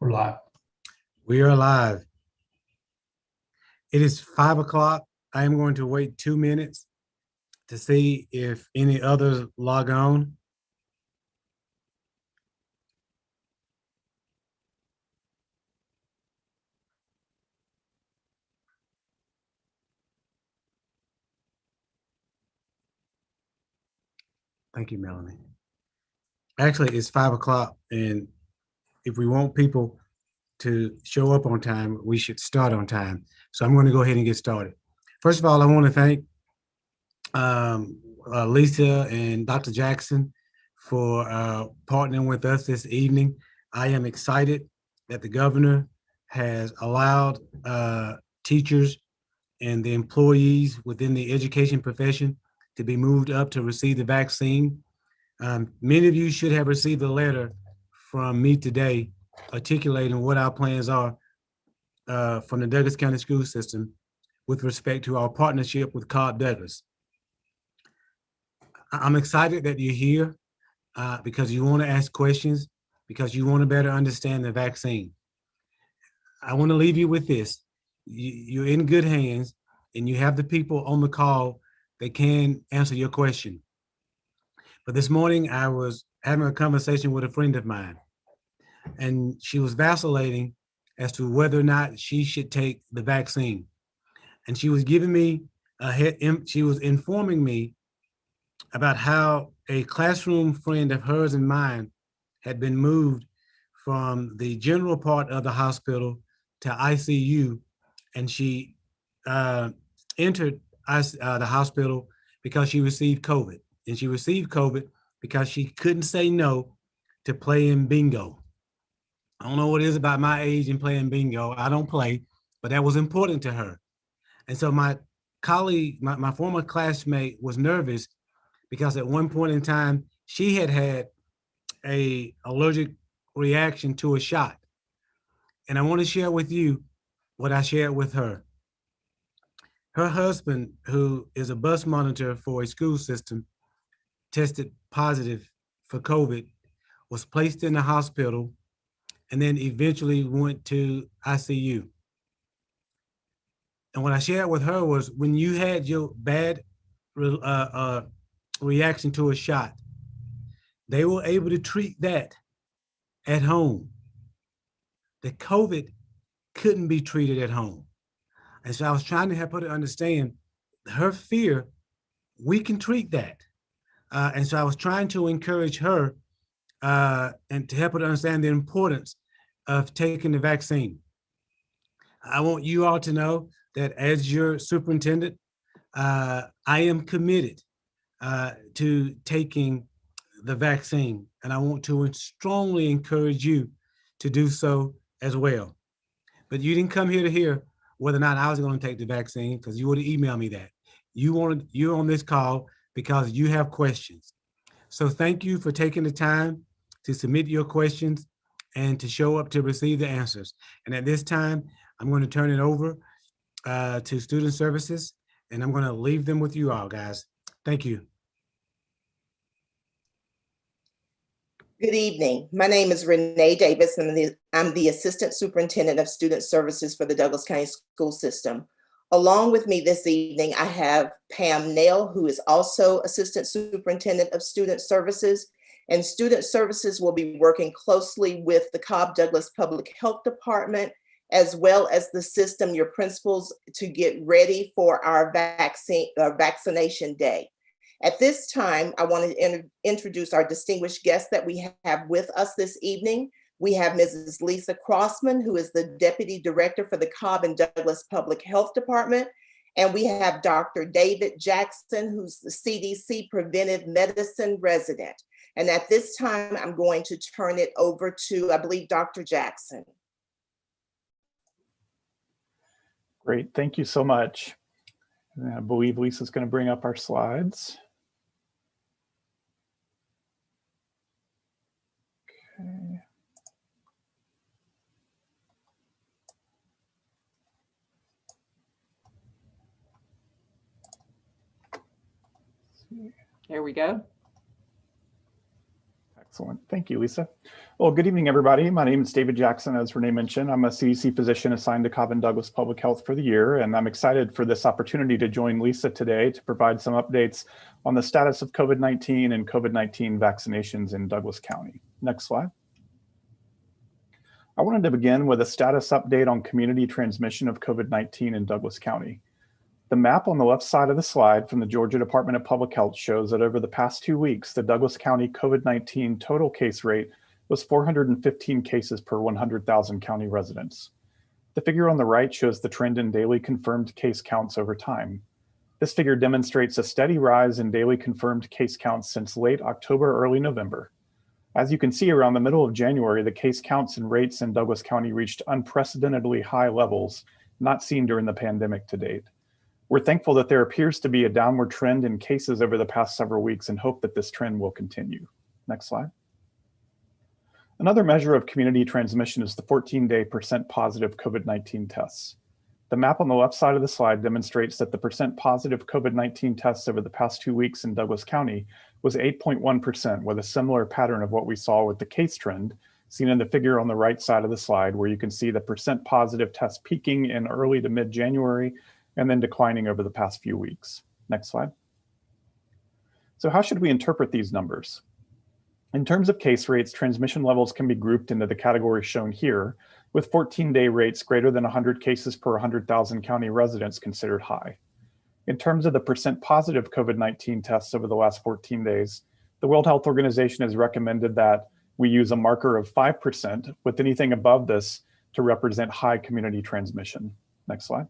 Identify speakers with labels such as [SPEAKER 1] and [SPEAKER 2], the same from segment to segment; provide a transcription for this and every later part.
[SPEAKER 1] We're live.
[SPEAKER 2] We are live. It is 5 o'clock. I am going to wait 2 minutes to see if any others log on. Thank you, Melanie. Actually, it's 5 o'clock, and if we want people to show up on time, we should start on time. So I'm going to go ahead and get started. First of all, I want to thank Lisa and Dr. Jackson for partnering with us this evening. I am excited that the governor has allowed teachers and the employees within the education profession to be moved up to receive the vaccine. Many of you should have received a letter from me today articulating what our plans are from the Douglas County school system with respect to our partnership with Cobb Douglas. I'm excited that you're here because you want to ask questions, because you want to better understand the vaccine. I want to leave you with this. You're in good hands, and you have the people on the call that can answer your question. But this morning, I was having a conversation with a friend of mine, and she was vacillating as to whether or not she should take the vaccine. And she was giving me she was informing me about how a classroom friend of hers and mine had been moved from the general part of the hospital to ICU, and she entered the hospital because she received COVID. And she received COVID because she couldn't say no to playing bingo. I don't know what it is about my age and playing bingo. I don't play, but that was important to her. And so my colleague, my former classmate, was nervous because at one point in time, she had had an allergic reaction to a shot. And I want to share with you what I shared with her. Her husband, who is a bus monitor for a school system, tested positive for COVID, was placed in the hospital, and then eventually went to ICU. And what I shared with her was, when you had your bad reaction to a shot, they were able to treat that at home. The COVID couldn't be treated at home. And so I was trying to help her to understand her fear. We can treat that. And so I was trying to encourage her and to help her to understand the importance of taking the vaccine. I want you all to know that as your superintendent, I am committed to taking the vaccine, and I want to strongly encourage you to do so as well. But you didn't come here to hear whether or not I was going to take the vaccine, because you would have emailed me that. You're on this call because you have questions. So thank you for taking the time to submit your questions and to show up to receive the answers. And at this time, I'm going to turn it over to Student Services, and I'm going to leave them with you all, guys. Thank you.
[SPEAKER 3] Good evening. My name is Renee Davis, and I'm the Assistant Superintendent of Student Services for the Douglas County School System. Along with me this evening, I have Pam Nail, who is also Assistant Superintendent of Student Services. And Student Services will be working closely with the Cobb Douglas Public Health Department, as well as the system, your principals, to get ready for our vaccination day. At this time, I want to introduce our distinguished guests that we have with us this evening. We have Mrs. Lisa Crossman, who is the Deputy Director for the Cobb and Douglas Public Health Department. And we have Dr. David Jackson, who's the CDC Preventive Medicine Resident. And at this time, I'm going to turn it over to, I believe, Dr. Jackson.
[SPEAKER 4] Great, thank you so much. And I believe Lisa's going to bring up our slides. Okay.
[SPEAKER 5] There we go.
[SPEAKER 4] Excellent. Thank you, Lisa. Well, good evening, everybody. My name is David Jackson. As Renee mentioned, I'm a CDC physician assigned to Cobb and Douglas Public Health for the year, and I'm excited for this opportunity to join Lisa today to provide some updates on the status of COVID-19 and COVID-19 vaccinations in Douglas County. Next slide. I wanted to begin with a status update on community transmission of COVID-19 in Douglas County. The map on the left side of the slide from the Georgia Department of Public Health shows that over the past 2 weeks, the Douglas County COVID-19 total case rate was 415 cases per 100,000 county residents. The figure on the right shows the trend in daily confirmed case counts over time. This figure demonstrates a steady rise in daily confirmed case counts since late October, early November. As you can see, around the middle of January, the case counts and rates in Douglas County reached unprecedentedly high levels not seen during the pandemic to date. We're thankful that there appears to be a downward trend in cases over the past several weeks and hope that this trend will continue. Next slide. Another measure of community transmission is the 14-day percent positive COVID-19 tests. The map on the left side of the slide demonstrates that the percent positive COVID-19 tests over the past 2 weeks in Douglas County was 8.1%, with a similar pattern of what we saw with the case trend seen in the figure on the right side of the slide, where you can see the percent positive tests peaking in early to mid-January and then declining over the past few weeks. Next slide. So how should we interpret these numbers? In terms of case rates, transmission levels can be grouped into the categories shown here, with 14-day rates greater than 100 cases per 100,000 county residents considered high. In terms of the percent positive COVID-19 tests over the last 14 days, the World Health Organization has recommended that we use a marker of 5%, with anything above this to represent high community transmission. Next slide.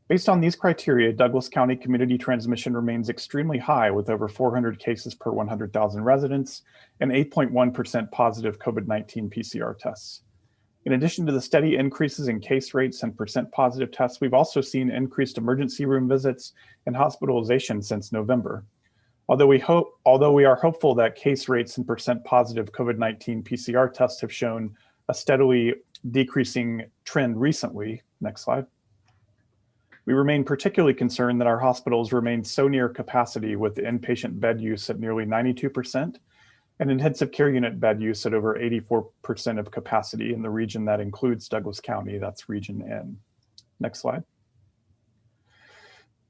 [SPEAKER 4] Based on these criteria, Douglas County community transmission remains extremely high, with over 400 cases per 100,000 residents and 8.1% positive COVID-19 PCR tests. In addition to the steady increases in case rates and percent positive tests, we've also seen increased emergency room visits and hospitalization since November. Although we are hopeful that case rates and percent positive COVID-19 PCR tests have shown a steadily decreasing trend recently. Next slide. We remain particularly concerned that our hospitals remain so near capacity, with inpatient bed use at nearly 92% and intensive care unit bed use at over 84% of capacity in the region that includes Douglas County, that's Region N. Next slide.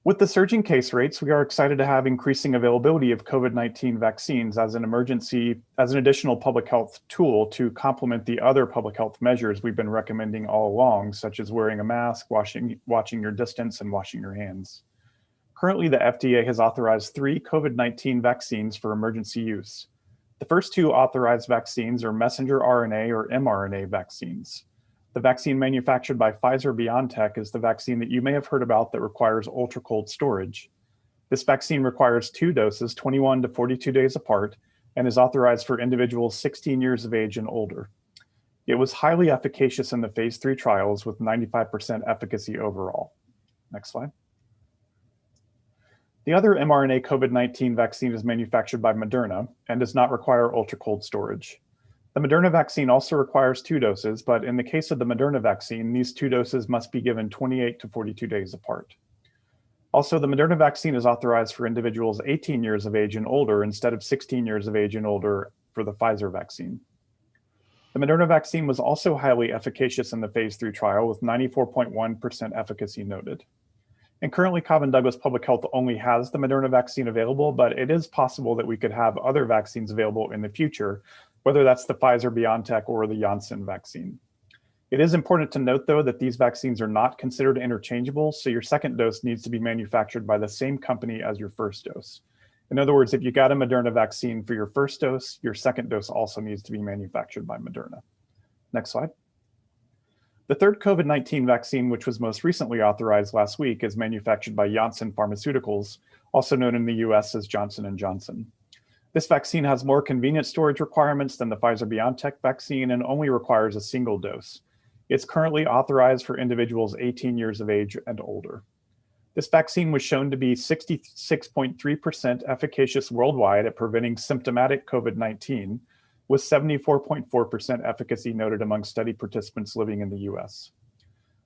[SPEAKER 4] With the surging case rates, we are excited to have increasing availability of COVID-19 vaccines as an additional public health tool to complement the other public health measures we've been recommending all along, such as wearing a mask, watching your distance, and washing your hands. Currently, the FDA has authorized 3 COVID-19 vaccines for emergency use. The first 2 authorized vaccines are messenger RNA or mRNA vaccines. The vaccine manufactured by Pfizer-BioNTech is the vaccine that you may have heard about that requires ultra-cold storage. This vaccine requires 2 doses, 21 to 42 days apart, and is authorized for individuals 16 years of age and older. It was highly efficacious in the phase 3 trials with 95% efficacy overall. Next slide. The other mRNA COVID-19 vaccine is manufactured by Moderna and does not require ultra-cold storage. The Moderna vaccine also requires 2 doses, but in the case of the Moderna vaccine, these 2 doses must be given 28 to 42 days apart. Also, the Moderna vaccine is authorized for individuals 18 years of age and older instead of 16 years of age and older for the Pfizer vaccine. The Moderna vaccine was also highly efficacious in the phase 3 trial with 94.1% efficacy noted. And currently, Cobb and Douglas Public Health only has the Moderna vaccine available, but it is possible that we could have other vaccines available in the future, whether that's the Pfizer-BioNTech or the Janssen vaccine. It is important to note, though, that these vaccines are not considered interchangeable, so your second dose needs to be manufactured by the same company as your first dose. In other words, if you got a Moderna vaccine for your first dose, your second dose also needs to be manufactured by Moderna. Next slide. The third COVID-19 vaccine, which was most recently authorized last week, is manufactured by Janssen Pharmaceuticals, also known in the US as Johnson & Johnson. This vaccine has more convenient storage requirements than the Pfizer-BioNTech vaccine and only requires a single dose. It's currently authorized for individuals 18 years of age and older. This vaccine was shown to be 66.3% efficacious worldwide at preventing symptomatic COVID-19, with 74.4% efficacy noted among study participants living in the US.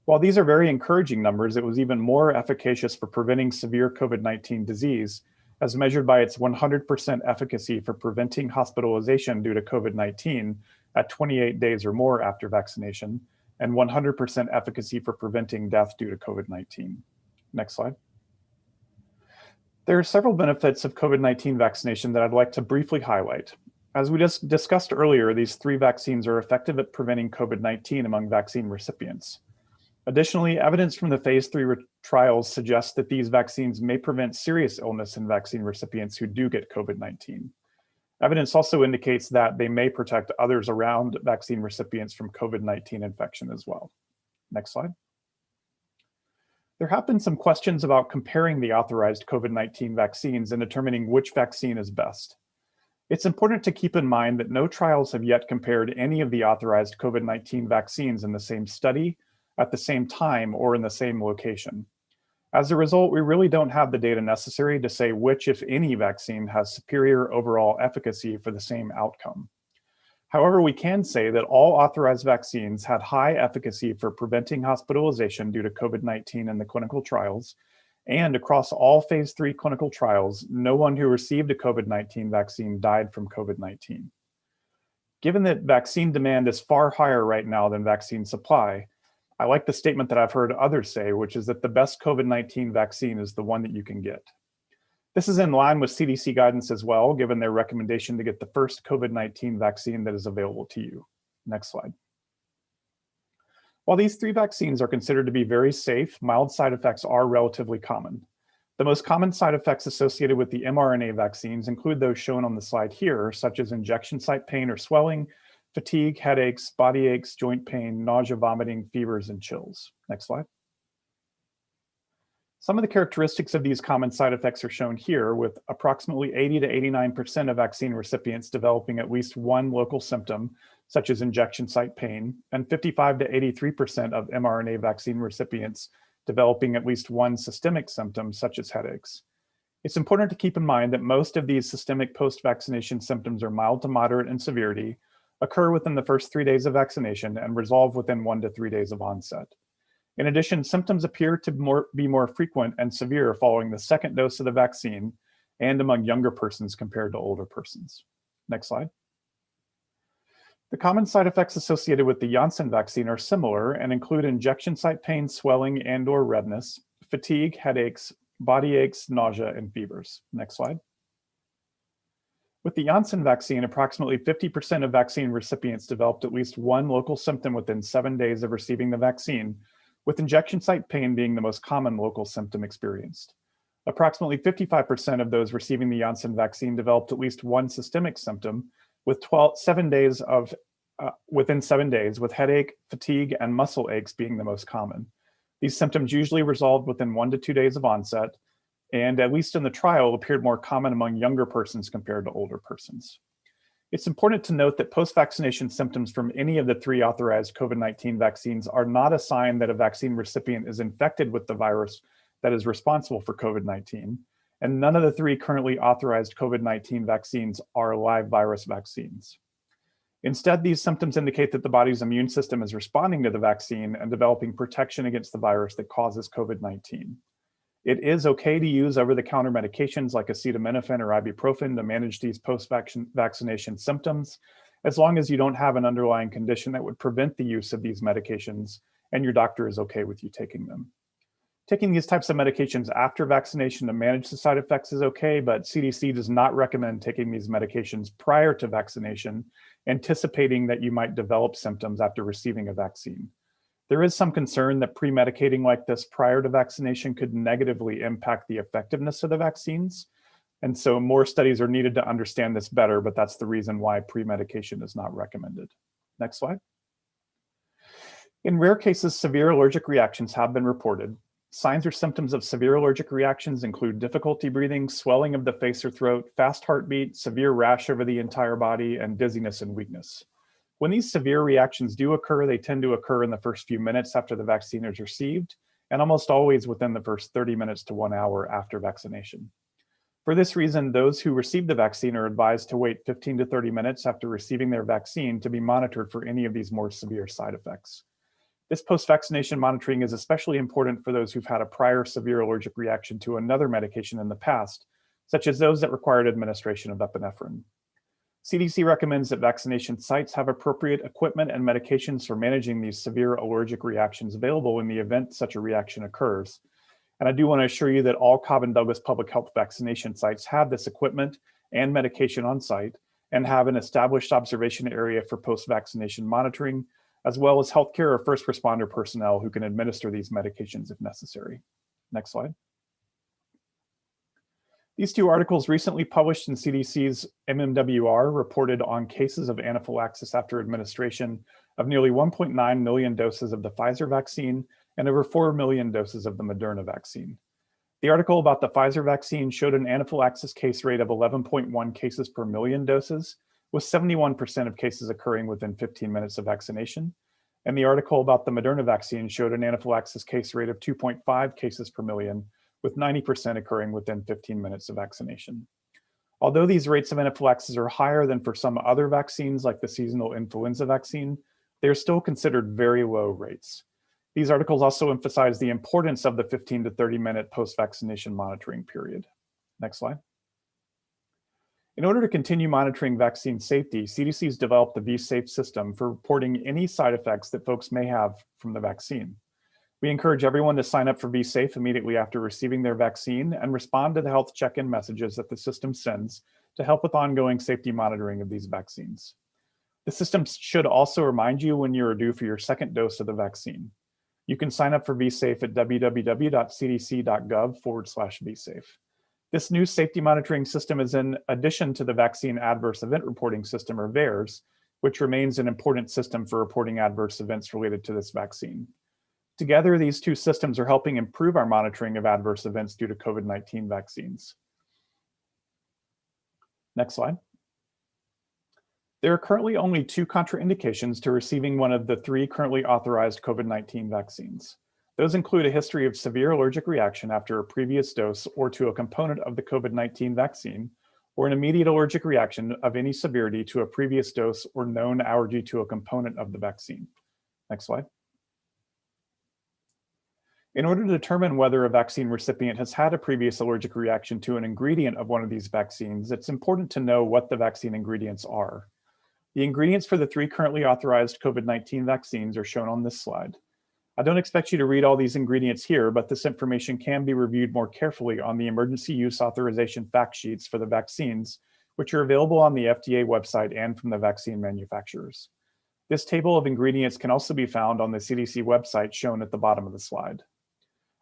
[SPEAKER 4] While these are very encouraging numbers, it was even more efficacious for preventing severe COVID-19 disease, as measured by its 100% efficacy for preventing hospitalization due to COVID-19 at 28 days or more after vaccination, and 100% efficacy for preventing death due to COVID-19. Next slide. There are several benefits of COVID-19 vaccination that I'd like to briefly highlight. As we just discussed earlier, these 3 vaccines are effective at preventing COVID-19 among vaccine recipients. Additionally, evidence from the phase 3 trials suggests that these vaccines may prevent serious illness in vaccine recipients who do get COVID-19. Evidence also indicates that they may protect others around vaccine recipients from COVID-19 infection as well. Next slide. There have been some questions about comparing the authorized COVID-19 vaccines and determining which vaccine is best. It's important to keep in mind that no trials have yet compared any of the authorized COVID-19 vaccines in the same study, at the same time, or in the same location. As a result, we really don't have the data necessary to say which, if any, vaccine has superior overall efficacy for the same outcome. However, we can say that all authorized vaccines had high efficacy for preventing hospitalization due to COVID-19 in the clinical trials, and across all phase 3 clinical trials, no one who received a COVID-19 vaccine died from COVID-19. Given that vaccine demand is far higher right now than vaccine supply, I like the statement that I've heard others say, which is that the best COVID-19 vaccine is the one that you can get. This is in line with CDC guidance as well, given their recommendation to get the first COVID-19 vaccine that is available to you. Next slide. While these 3 vaccines are considered to be very safe, mild side effects are relatively common. The most common side effects associated with the mRNA vaccines include those shown on the slide here, such as injection site pain or swelling, fatigue, headaches, body aches, joint pain, nausea, vomiting, fevers, and chills. Next slide. Some of the characteristics of these common side effects are shown here, with approximately 80 to 89% of vaccine recipients developing at least one local symptom, such as injection site pain, and 55 to 83% of mRNA vaccine recipients developing at least one systemic symptom, such as headaches. It's important to keep in mind that most of these systemic post-vaccination symptoms are mild to moderate in severity, occur within the first 3 days of vaccination, and resolve within 1 to 3 days of onset. In addition, symptoms appear to be more frequent and severe following the second dose of the vaccine and among younger persons compared to older persons. Next slide. The common side effects associated with the Janssen vaccine are similar and include injection site pain, swelling, and/or redness, fatigue, headaches, body aches, nausea, and fevers. Next slide. With the Janssen vaccine, approximately 50% of vaccine recipients developed at least one local symptom within 7 days of receiving the vaccine, with injection site pain being the most common local symptom experienced. Approximately 55% of those receiving the Janssen vaccine developed at least one systemic symptom within 7 days, with headache, fatigue, and muscle aches being the most common. These symptoms usually resolved within 1 to 2 days of onset, and at least in the trial appeared more common among younger persons compared to older persons. It's important to note that post-vaccination symptoms from any of the 3 authorized COVID-19 vaccines are not a sign that a vaccine recipient is infected with the virus that is responsible for COVID-19, and none of the 3 currently authorized COVID-19 vaccines are live virus vaccines. Instead, these symptoms indicate that the body's immune system is responding to the vaccine and developing protection against the virus that causes COVID-19. It is okay to use over-the-counter medications like acetaminophen or ibuprofen to manage these post-vaccination symptoms, as long as you don't have an underlying condition that would prevent the use of these medications and your doctor is okay with you taking them. Taking these types of medications after vaccination to manage the side effects is okay, but CDC does not recommend taking these medications prior to vaccination, anticipating that you might develop symptoms after receiving a vaccine. There is some concern that pre-medicating like this prior to vaccination could negatively impact the effectiveness of the vaccines. And so more studies are needed to understand this better, but that's the reason why pre-medication is not recommended. Next slide. In rare cases, severe allergic reactions have been reported. Signs or symptoms of severe allergic reactions include difficulty breathing, swelling of the face or throat, fast heartbeat, severe rash over the entire body, and dizziness and weakness. When these severe reactions do occur, they tend to occur in the first few minutes after the vaccine is received, and almost always within the first 30 minutes to 1 hour after vaccination. For this reason, those who receive the vaccine are advised to wait 15 to 30 minutes after receiving their vaccine to be monitored for any of these more severe side effects. This post-vaccination monitoring is especially important for those who've had a prior severe allergic reaction to another medication in the past, such as those that required administration of epinephrine. CDC recommends that vaccination sites have appropriate equipment and medications for managing these severe allergic reactions available in the event such a reaction occurs. And I do want to assure you that all Cobb and Douglas public health vaccination sites have this equipment and medication on site and have an established observation area for post-vaccination monitoring, as well as healthcare or first responder personnel who can administer these medications if necessary. Next slide. These two articles recently published in CDC's MMWR reported on cases of anaphylaxis after administration of nearly 1.9 million doses of the Pfizer vaccine and over 4 million doses of the Moderna vaccine. The article about the Pfizer vaccine showed an anaphylaxis case rate of 11.1 cases per million doses, with 71% of cases occurring within 15 minutes of vaccination. And the article about the Moderna vaccine showed an anaphylaxis case rate of 2.5 cases per million, with 90% occurring within 15 minutes of vaccination. Although these rates of anaphylaxis are higher than for some other vaccines like the seasonal influenza vaccine, they are still considered very low rates. These articles also emphasize the importance of the 15 to 30-minute post-vaccination monitoring period. Next slide. In order to continue monitoring vaccine safety, CDC's developed the vSafe system for reporting any side effects that folks may have from the vaccine. We encourage everyone to sign up for vSafe immediately after receiving their vaccine and respond to the health check-in messages that the system sends to help with ongoing safety monitoring of these vaccines. The system should also remind you when you are due for your second dose of the vaccine. You can sign up for vSafe at www.cdc.gov/vSafe. This new safety monitoring system is in addition to the Vaccine Adverse Event Reporting System, or VAERS, which remains an important system for reporting adverse events related to this vaccine. Together, these two systems are helping improve our monitoring of adverse events due to COVID-19 vaccines. Next slide. There are currently only 2 contraindications to receiving one of the 3 currently authorized COVID-19 vaccines. Those include a history of severe allergic reaction after a previous dose or to a component of the COVID-19 vaccine, or an immediate allergic reaction of any severity to a previous dose or known allergy to a component of the vaccine. Next slide. In order to determine whether a vaccine recipient has had a previous allergic reaction to an ingredient of one of these vaccines, it's important to know what the vaccine ingredients are. The ingredients for the 3 currently authorized COVID-19 vaccines are shown on this slide. I don't expect you to read all these ingredients here, but this information can be reviewed more carefully on the emergency use authorization fact sheets for the vaccines, which are available on the FDA website and from the vaccine manufacturers. This table of ingredients can also be found on the CDC website shown at the bottom of the slide.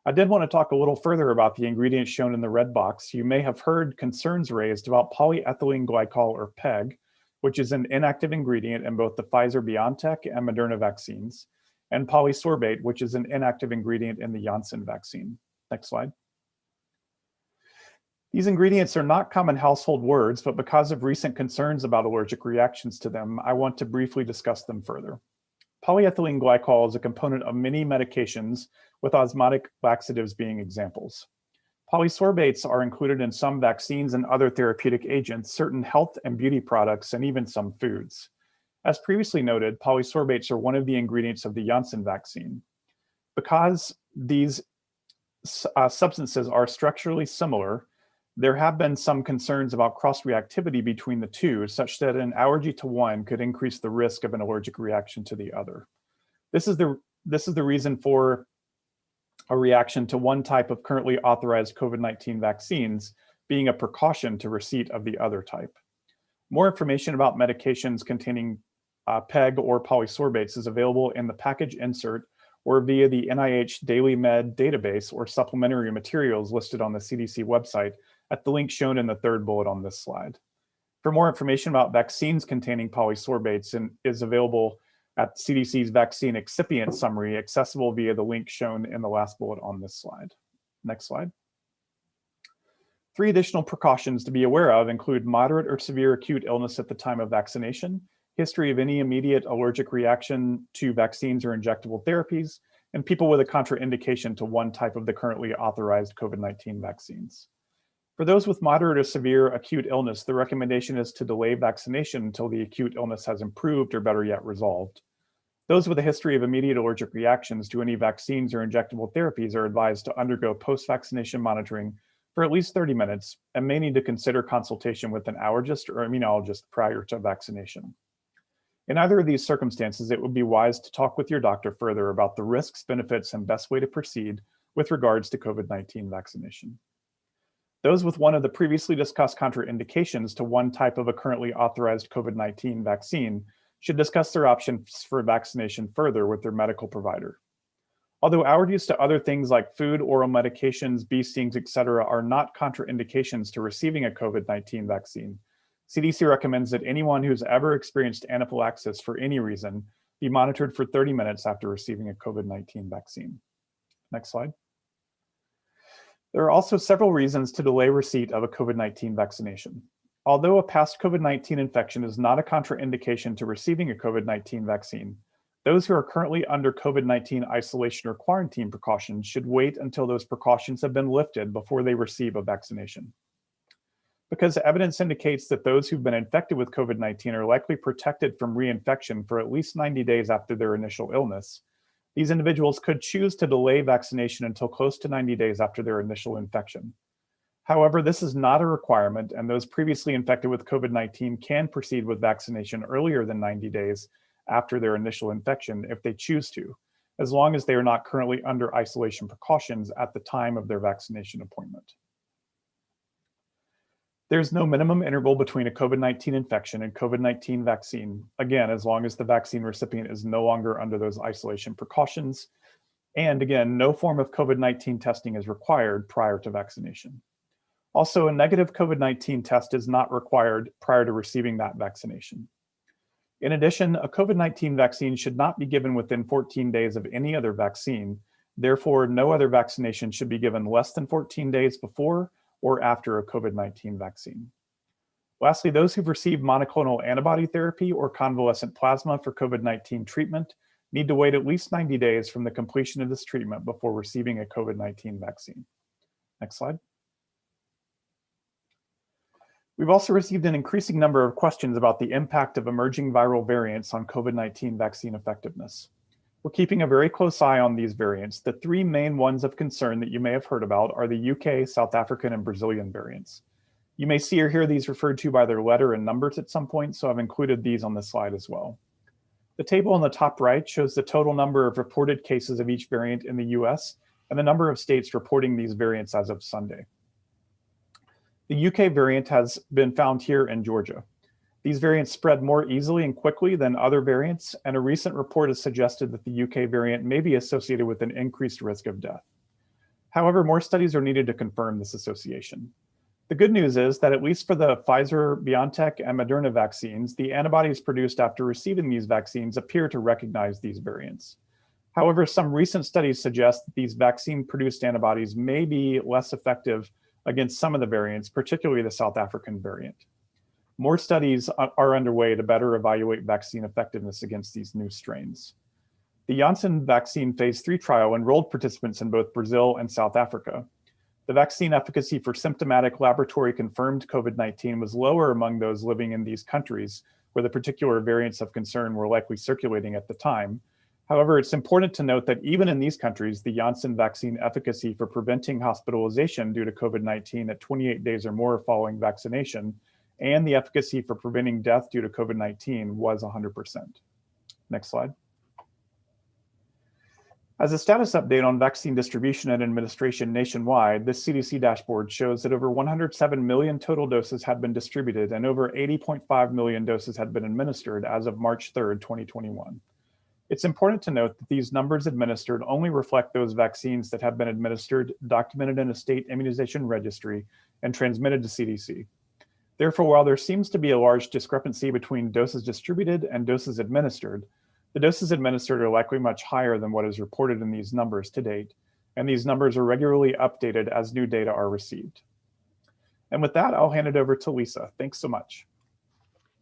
[SPEAKER 4] I did want to talk a little further about the ingredients shown in the red box. You may have heard concerns raised about polyethylene glycol, or PEG, which is an inactive ingredient in both the Pfizer-BioNTech and Moderna vaccines, and polysorbate, which is an inactive ingredient in the Janssen vaccine. Next slide. These ingredients are not common household words, but because of recent concerns about allergic reactions to them, I want to briefly discuss them further. Polyethylene glycol is a component of many medications, with osmotic laxatives being examples. Polysorbates are included in some vaccines and other therapeutic agents, certain health and beauty products, and even some foods. As previously noted, polysorbates are one of the ingredients of the Janssen vaccine. Because these substances are structurally similar, there have been some concerns about cross-reactivity between the two, such that an allergy to one could increase the risk of an allergic reaction to the other. This is the reason for a reaction to one type of currently authorized COVID-19 vaccines being a precaution to receipt of the other type. More information about medications containing PEG or polysorbates is available in the package insert or via the NIH Daily Med database or supplementary materials listed on the CDC website at the link shown in the 3rd bullet on this slide. For more information about vaccines containing polysorbates is available at CDC's vaccine excipient summary, accessible via the link shown in the last bullet on this slide. Next slide. 3 additional precautions to be aware of include moderate or severe acute illness at the time of vaccination, history of any immediate allergic reaction to vaccines or injectable therapies, and people with a contraindication to one type of the currently authorized COVID-19 vaccines. For those with moderate or severe acute illness, the recommendation is to delay vaccination until the acute illness has improved or, better yet, resolved. Those with a history of immediate allergic reactions to any vaccines or injectable therapies are advised to undergo post-vaccination monitoring for at least 30 minutes and may need to consider consultation with an allergist or immunologist prior to vaccination. In either of these circumstances, it would be wise to talk with your doctor further about the risks, benefits, and best way to proceed with regards to COVID-19 vaccination. Those with one of the previously discussed contraindications to one type of a currently authorized COVID-19 vaccine should discuss their options for vaccination further with their medical provider. Although allergies to other things like food, oral medications, bee stings, etc., are not contraindications to receiving a COVID-19 vaccine, CDC recommends that anyone who's ever experienced anaphylaxis for any reason be monitored for 30 minutes after receiving a COVID-19 vaccine. Next slide. There are also several reasons to delay receipt of a COVID-19 vaccination. Although a past COVID-19 infection is not a contraindication to receiving a COVID-19 vaccine, those who are currently under COVID-19 isolation or quarantine precautions should wait until those precautions have been lifted before they receive a vaccination. Because evidence indicates that those who've been infected with COVID-19 are likely protected from reinfection for at least 90 days after their initial illness, these individuals could choose to delay vaccination until close to 90 days after their initial infection. However, this is not a requirement, and those previously infected with COVID-19 can proceed with vaccination earlier than 90 days after their initial infection if they choose to, as long as they are not currently under isolation precautions at the time of their vaccination appointment. There's no minimum interval between a COVID-19 infection and COVID-19 vaccine, again, as long as the vaccine recipient is no longer under those isolation precautions. And again, no form of COVID-19 testing is required prior to vaccination. Also, a negative COVID-19 test is not required prior to receiving that vaccination. In addition, a COVID-19 vaccine should not be given within 14 days of any other vaccine. Therefore, no other vaccination should be given less than 14 days before or after a COVID-19 vaccine. Lastly, those who've received monoclonal antibody therapy or convalescent plasma for COVID-19 treatment need to wait at least 90 days from the completion of this treatment before receiving a COVID-19 vaccine. Next slide. We've also received an increasing number of questions about the impact of emerging viral variants on COVID-19 vaccine effectiveness. We're keeping a very close eye on these variants. The three main ones of concern that you may have heard about are the UK, South African, and Brazilian variants. You may see or hear these referred to by their letter and numbers at some point, so I've included these on this slide as well. The table on the top right shows the total number of reported cases of each variant in the US and the number of states reporting these variants as of Sunday. The UK variant has been found here in Georgia. These variants spread more easily and quickly than other variants, and a recent report has suggested that the UK variant may be associated with an increased risk of death. However, more studies are needed to confirm this association. The good news is that at least for the Pfizer, BioNTech, and Moderna vaccines, the antibodies produced after receiving these vaccines appear to recognize these variants. However, some recent studies suggest that these vaccine-produced antibodies may be less effective against some of the variants, particularly the South African variant. More studies are underway to better evaluate vaccine effectiveness against these new strains. The Janssen vaccine phase 3 trial enrolled participants in both Brazil and South Africa. The vaccine efficacy for symptomatic laboratory-confirmed COVID-19 was lower among those living in these countries, where the particular variants of concern were likely circulating at the time. However, it's important to note that even in these countries, the Janssen vaccine efficacy for preventing hospitalization due to COVID-19 at 28 days or more following vaccination, and the efficacy for preventing death due to COVID-19 was 100%. Next slide. As a status update on vaccine distribution and administration nationwide, this CDC dashboard shows that over 107 million total doses had been distributed and over 80.5 million doses had been administered as of March 3rd, 2021. It's important to note that these numbers administered only reflect those vaccines that have been administered, documented in a state immunization registry, and transmitted to CDC. Therefore, while there seems to be a large discrepancy between doses distributed and doses administered, the doses administered are likely much higher than what is reported in these numbers to date, and these numbers are regularly updated as new data are received. And with that, I'll hand it over to Lisa. Thanks so much.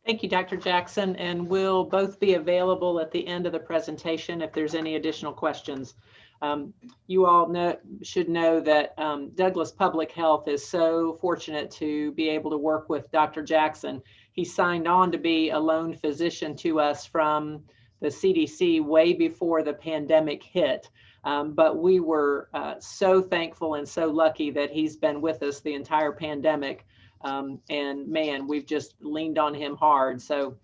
[SPEAKER 1] Thank you, Dr. Jackson, and we'll both be available at the end of the presentation if there's any additional questions. You all should know that Douglas Public Health is so fortunate to be able to work with Dr. Jackson. He signed on to be a lone physician to us from the CDC way before the pandemic hit. But we were so thankful and so lucky that he's been with us the entire pandemic. And man, we've just leaned on him hard. So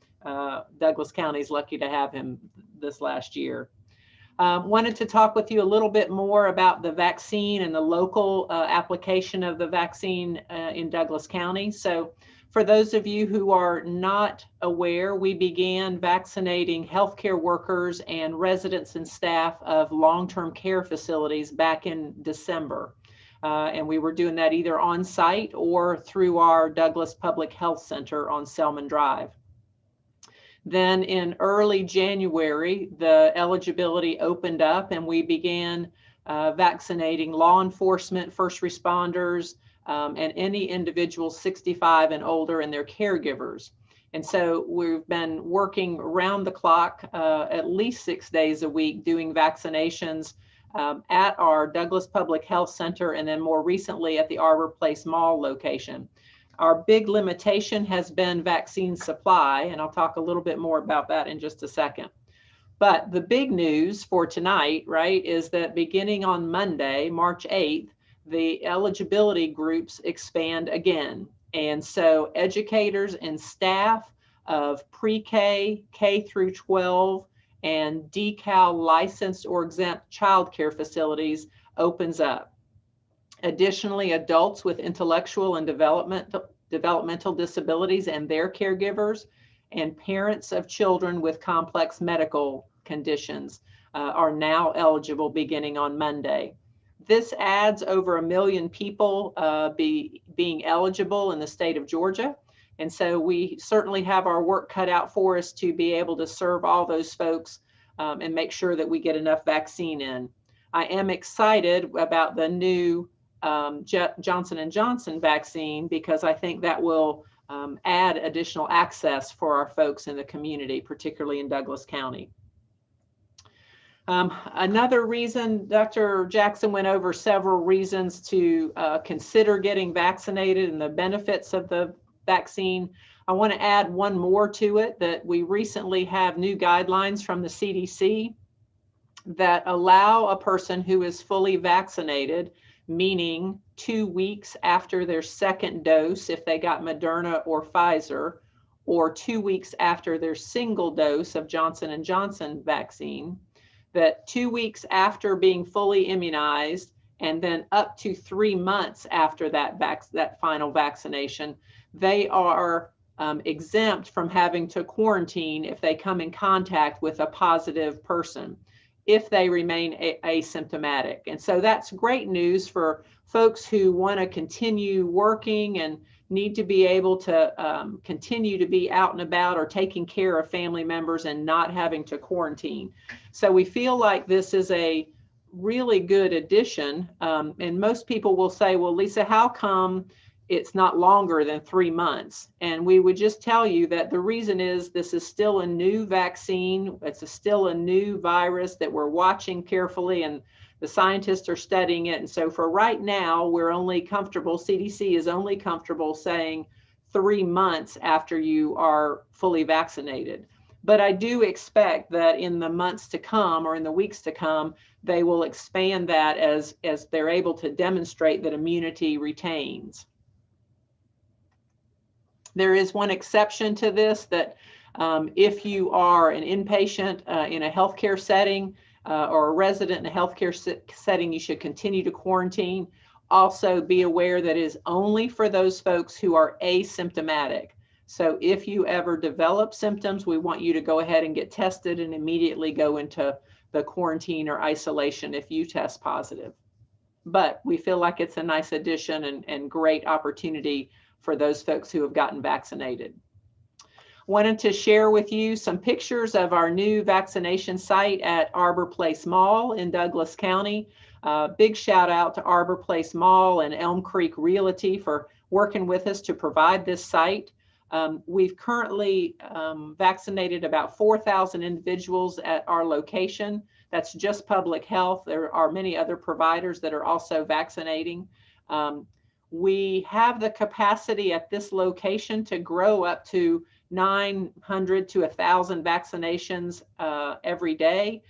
[SPEAKER 1] Douglas County is lucky to have him this last year. Wanted to talk with you a little bit more about the vaccine and the local application of the vaccine in Douglas County. So for those of you who are not aware, we began vaccinating healthcare workers and residents and staff of long-term care facilities back in December. And we were doing that either on site or through our Douglas Public Health Center on Selman Drive. Then in early January, the eligibility opened up and we began vaccinating law enforcement, first responders, and any individual 65 and older and their caregivers. And so we've been working around the clock, at least 6 days a week, doing vaccinations at our Douglas Public Health Center and then more recently at the Arbor Place Mall location. Our big limitation has been vaccine supply, and I'll talk a little bit more about that in just a second. But the big news for tonight, right, is that beginning on Monday, March 8th, the eligibility groups expand again. And so educators and staff of pre-K, K through 12, and DECAL licensed or exempt childcare facilities opens up. Additionally, adults with intellectual and developmental disabilities and their caregivers and parents of children with complex medical conditions are now eligible beginning on Monday. This adds over 1 million people being eligible in the state of Georgia. And so we certainly have our work cut out for us to be able to serve all those folks and make sure that we get enough vaccine in. I am excited about the new Johnson & Johnson vaccine because I think that will add additional access for our folks in the community, particularly in Douglas County. Another reason, Dr. Jackson went over several reasons to consider getting vaccinated and the benefits of the vaccine. I want to add one more to it, that we recently have new guidelines from the CDC that allow a person who is fully vaccinated, meaning 2 weeks after their second dose, if they got Moderna or Pfizer, or 2 weeks after their single dose of Johnson & Johnson vaccine, that 2 weeks after being fully immunized, and then up to 3 months after that final vaccination, they are exempt from having to quarantine if they come in contact with a positive person, if they remain asymptomatic. And so that's great news for folks who want to continue working and need to be able to continue to be out and about or taking care of family members and not having to quarantine. So we feel like this is a really good addition. And most people will say, well, Lisa, how come it's not longer than 3 months? And we would just tell you that the reason is this is still a new vaccine. It's still a new virus that we're watching carefully, and the scientists are studying it. And so for right now, we're only comfortable, CDC is only comfortable saying 3 months after you are fully vaccinated. But I do expect that in the months to come or in the weeks to come, they will expand that as they're able to demonstrate that immunity retains. There is one exception to this, that if you are an inpatient in a healthcare setting or a resident in a healthcare setting, you should continue to quarantine. Also be aware that it is only for those folks who are asymptomatic. So if you ever develop symptoms, we want you to go ahead and get tested and immediately go into the quarantine or isolation if you test positive. But we feel like it's a nice addition and great opportunity for those folks who have gotten vaccinated. Wanted to share with you some pictures of our new vaccination site at Arbor Place Mall in Douglas County. Big shout out to Arbor Place Mall and Elm Creek Realty for working with us to provide this site. We've currently vaccinated about 4,000 individuals at our location. That's just public health. There are many other providers that are also vaccinating. We have the capacity at this location to grow up to 900 to 1,000 vaccinations every day.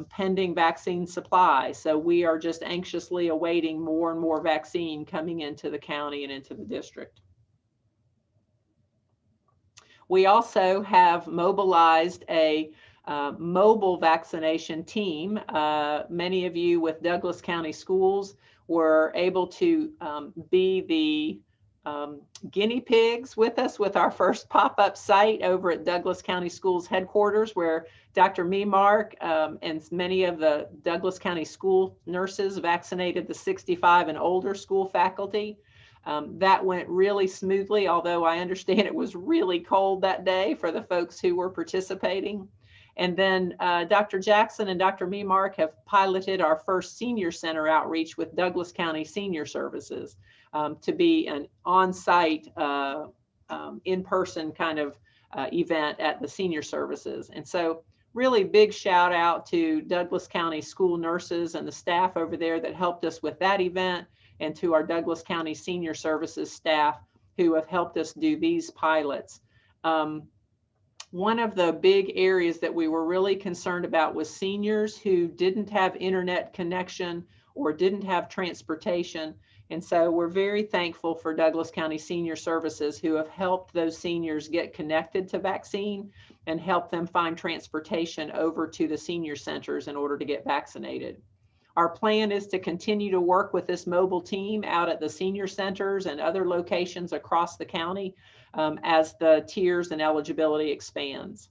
[SPEAKER 1] pending vaccine supply. So we are just anxiously awaiting more and more vaccine coming into the county and into the district. We also have mobilized a mobile vaccination team. Many of you with Douglas County Schools were able to be the guinea pigs with us with our first pop-up site over at Douglas County Schools headquarters, where Dr. Memark and many of the Douglas County school nurses vaccinated the 65 and older school faculty. That went really smoothly, although I understand it was really cold that day for the folks who were participating. And then Dr. Jackson and Dr. Memark have piloted our first senior center outreach with Douglas County Senior Services to be an on-site, in-person kind of event at the senior services. And so really big shout out to Douglas County school nurses and the staff over there that helped us with that event, and to our Douglas County Senior Services staff who have helped us do these pilots. One of the big areas that we were really concerned about was seniors who didn't have internet connection or didn't have transportation. And so we're very thankful for Douglas County Senior Services who have helped those seniors get connected to vaccine and help them find transportation over to the senior centers in order to get vaccinated. Our plan is to continue to work with this mobile team out at the senior centers and other locations across the county as the tiers and eligibility expands.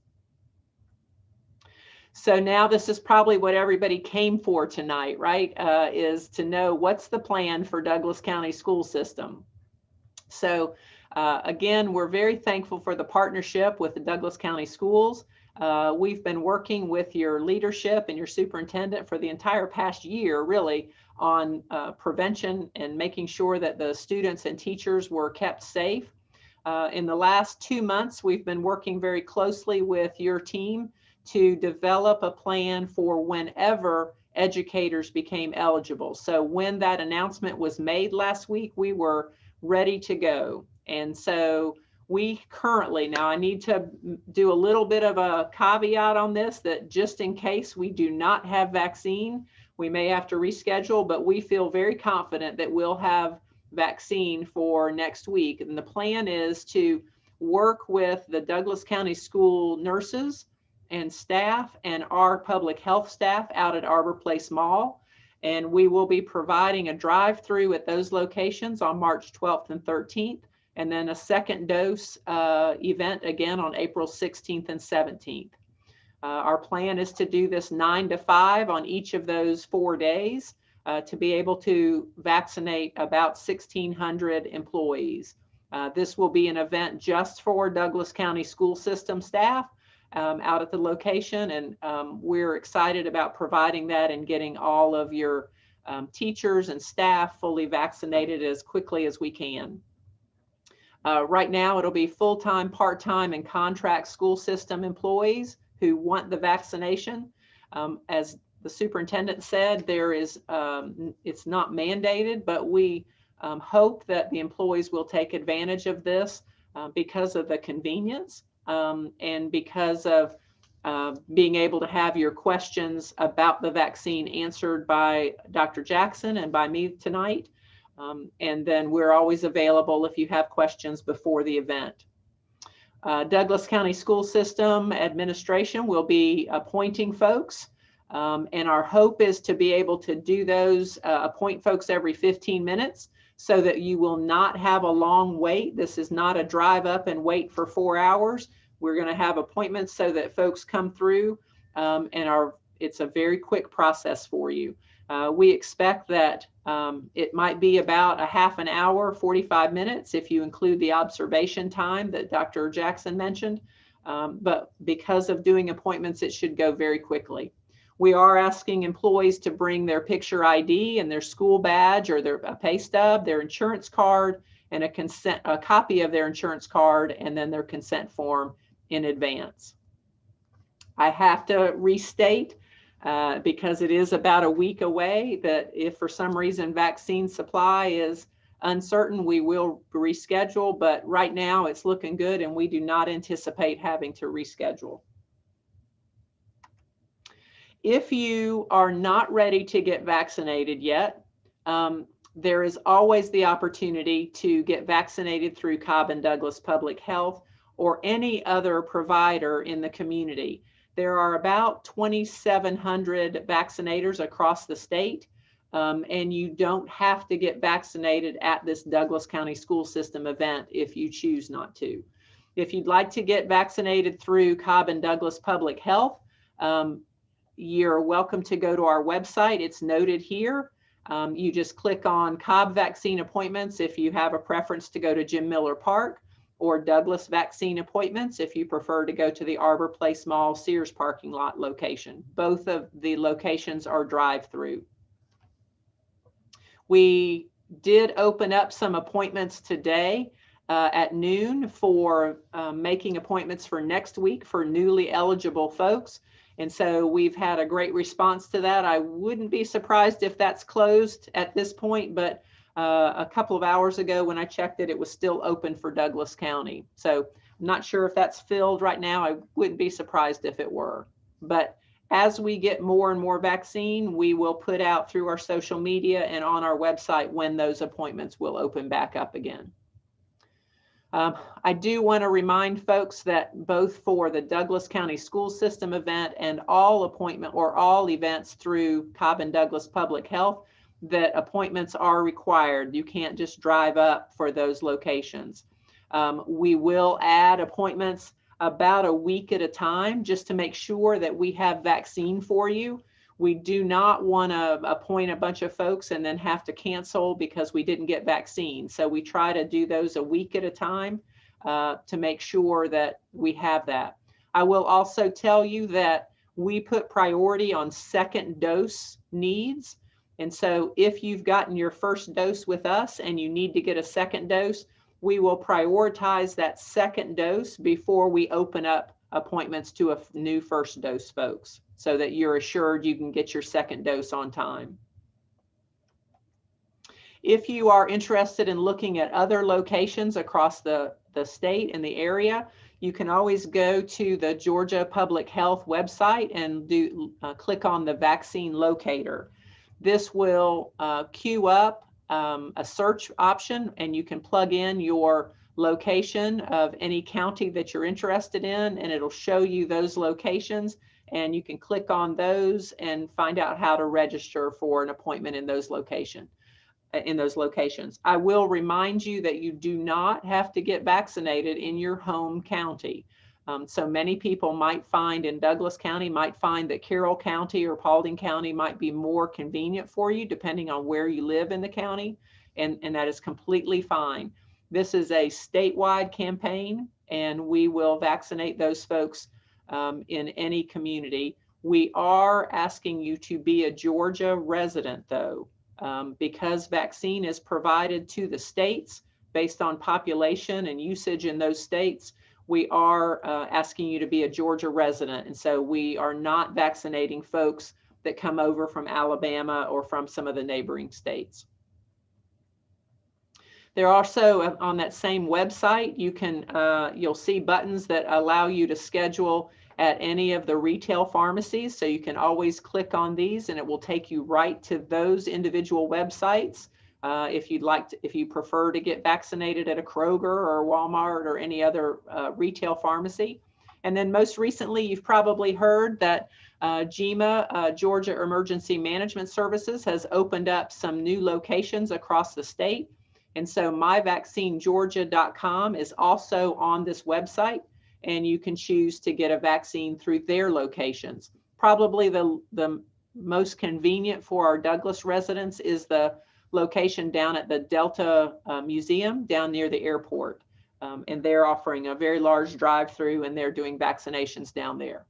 [SPEAKER 1] So now this is probably what everybody came for tonight, right? Is to know what's the plan for Douglas County school system. So again, we're very thankful for the partnership with the Douglas County Schools. We've been working with your leadership and your superintendent for the entire past year, really, on prevention and making sure that the students and teachers were kept safe. In the last 2 months, we've been working very closely with your team to develop a plan for whenever educators became eligible. So when that announcement was made last week, we were ready to go. And so we currently, now I need to do a little bit of a caveat on this, that just in case we do not have vaccine, we may have to reschedule, but we feel very confident that we'll have vaccine for next week. And the plan is to work with the Douglas County school nurses and staff and our public health staff out at Arbor Place Mall. And we will be providing a drive-through at those locations on March 12th and 13th, and then a second dose event again on April 16th and 17th. Our plan is to do this 9 to 5 on each of those 4 days to be able to vaccinate about 1,600 employees. This will be an event just for Douglas County school system staff out at the location, and we're excited about providing that and getting all of your teachers and staff fully vaccinated as quickly as we can. Right now, it'll be full-time, part-time, and contract school system employees who want the vaccination. As the superintendent said, there is it's not mandated, but we hope that the employees will take advantage of this because of the convenience. And because of being able to have your questions about the vaccine answered by Dr. Jackson and by me tonight. And then we're always available if you have questions before the event. Douglas County School System Administration will be appointing folks. And our hope is to be able to do those, appoint folks every 15 minutes. So that you will not have a long wait. This is not a drive up and wait for 4 hours. We're going to have appointments so that folks come through and it's a very quick process for you. We expect that it might be about a half an hour, 45 minutes, if you include the observation time that Dr. Jackson mentioned. But because of doing appointments, it should go very quickly. We are asking employees to bring their picture ID and their school badge or their pay stub, their insurance card, and a copy of their insurance card, and then their consent form in advance. I have to restate, because it is about a week away, that if for some reason vaccine supply is uncertain, we will reschedule, but right now it's looking good and we do not anticipate having to reschedule. If you are not ready to get vaccinated yet, there is always the opportunity to get vaccinated through Cobb and Douglas Public Health or any other provider in the community. There are about 2,700 vaccinators across the state, and you don't have to get vaccinated at this Douglas County School System event if you choose not to. If you'd like to get vaccinated through Cobb and Douglas Public Health, you're welcome to go to our website. It's noted here. You just click on Cobb vaccine appointments if you have a preference to go to Jim Miller Park, or Douglas vaccine appointments if you prefer to go to the Arbor Place Mall Sears parking lot location. Both of the locations are drive-through. We did open up some appointments today at noon for making appointments for next week for newly eligible folks. And so we've had a great response to that. I wouldn't be surprised if that's closed at this point, but a couple of hours ago when I checked it, it was still open for Douglas County. So I'm not sure if that's filled right now. I wouldn't be surprised if it were. But as we get more and more vaccine, we will put out through our social media and on our website when those appointments will open back up again. I do want to remind folks that both for the Douglas County School System event and all appointment or all events through Cobb and Douglas Public Health, that appointments are required. You can't just drive up for those locations. We will add appointments about a week at a time just to make sure that we have vaccine for you. We do not want to appoint a bunch of folks and then have to cancel because we didn't get vaccine. So we try to do those a week at a time to make sure that we have that. I will also tell you that we put priority on second dose needs. And so if you've gotten your first dose with us and you need to get a second dose, we will prioritize that second dose before we open up appointments to a new first dose folks, so that you're assured you can get your second dose on time. If you are interested in looking at other locations across the state and the area, you can always go to the Georgia Public Health website and click on the vaccine locator. This will queue up a search option, and you can plug in your location of any county that you're interested in, and it'll show you those locations, and you can click on those and find out how to register for an appointment in those locations. I will remind you that you do not have to get vaccinated in your home county. So many people might find in Douglas County, might find that Carroll County or Paulding County might be more convenient for you depending on where you live in the county, and that is completely fine. This is a statewide campaign, and we will vaccinate those folks in any community. We are asking you to be a Georgia resident though, because vaccine is provided to the states based on population and usage in those states. We are asking you to be a Georgia resident. And so we are not vaccinating folks that come over from Alabama or from some of the neighboring states. There are also on that same website, you'll see buttons that allow you to schedule at any of the retail pharmacies. So you can always click on these and it will take you right to those individual websites. If you prefer to get vaccinated at a Kroger or Walmart or any other retail pharmacy. And then most recently, you've probably heard that GEMA, Georgia Emergency Management Services, has opened up some new locations across the state. And so myvaccinegeorgia.com is also on this website, and you can choose to get a vaccine through their locations. Probably the most convenient for our Douglas residents is the location down at the Delta Museum down near the airport. And they're offering a very large drive-through, and they're doing vaccinations down there.